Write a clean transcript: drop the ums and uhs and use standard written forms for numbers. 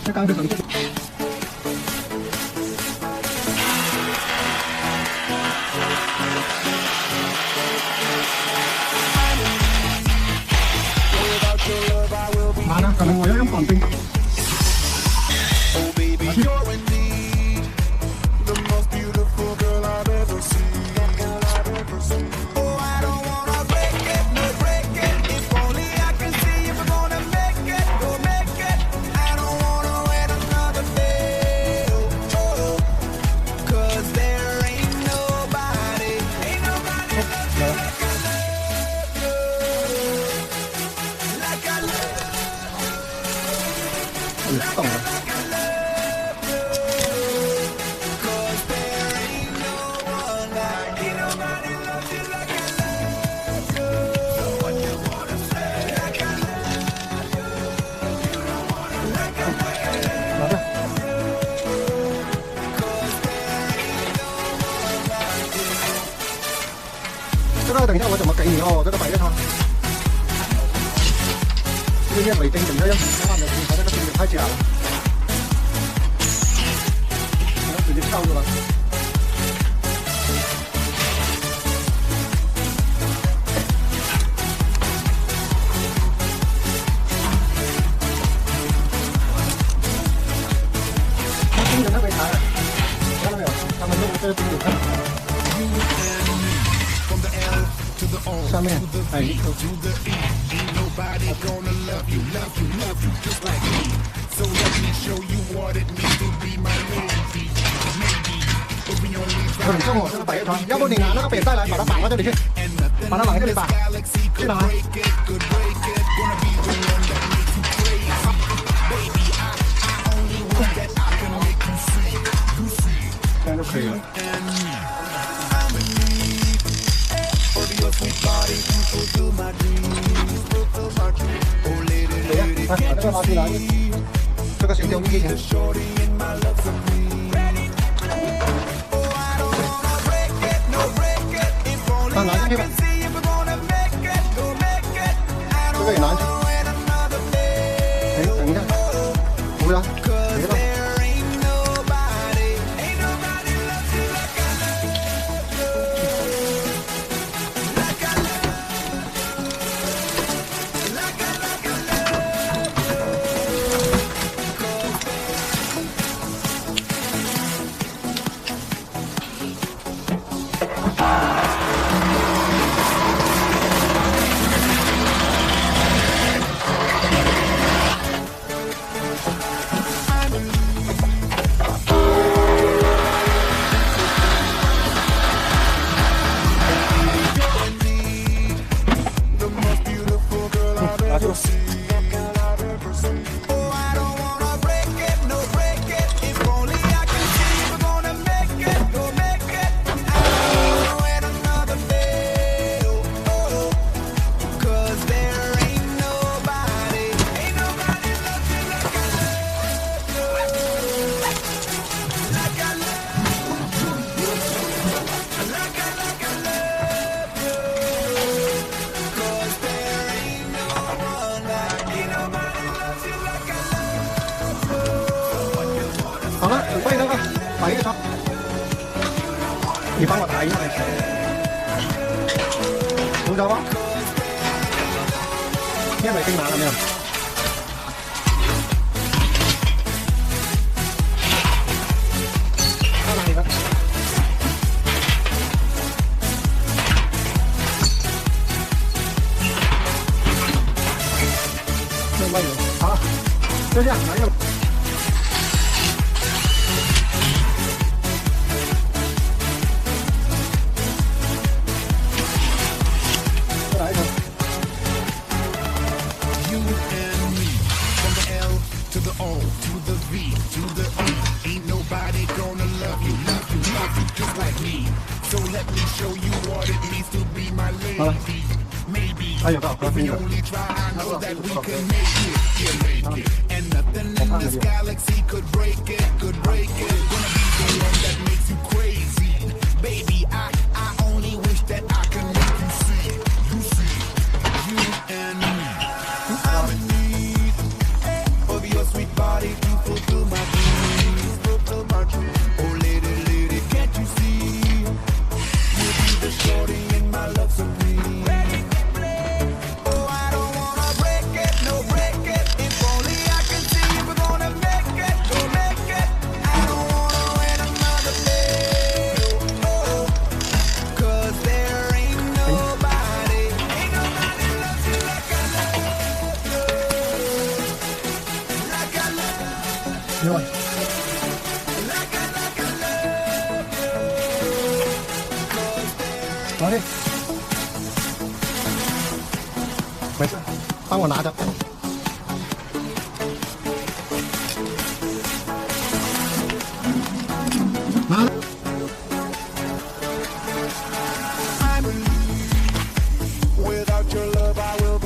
这刚是很重。Mana kalau ngoyo yang penting. Tổng rồi. Cái等一下我怎么给你哦？这个摆着它，这个月尾灯等一下要慢的，它这个灯太假了，然后直接跳出来。他盯着那边抬，看到没有？他们弄这个盯着看。上面还有一颗。很重哦，这个百叶窗，要不你拿那个扁担来把它绑到这里去，把它绑在这里绑，去拿。这样就可以了。来，把这个拉起来，这个先丢进去。拿进去吧。这个也拿进去。哎，等一下，不要，别动。好了，准备那个百叶窗，你帮我抬一下，有着吧？天尾灯拿了没有？看哪里了？那边有，好，就这样，来个。好了，还有个和冰的，我看着。นี่ไว้มาดิไม่ตั้งหัวหน้าจับมา Without your love, I will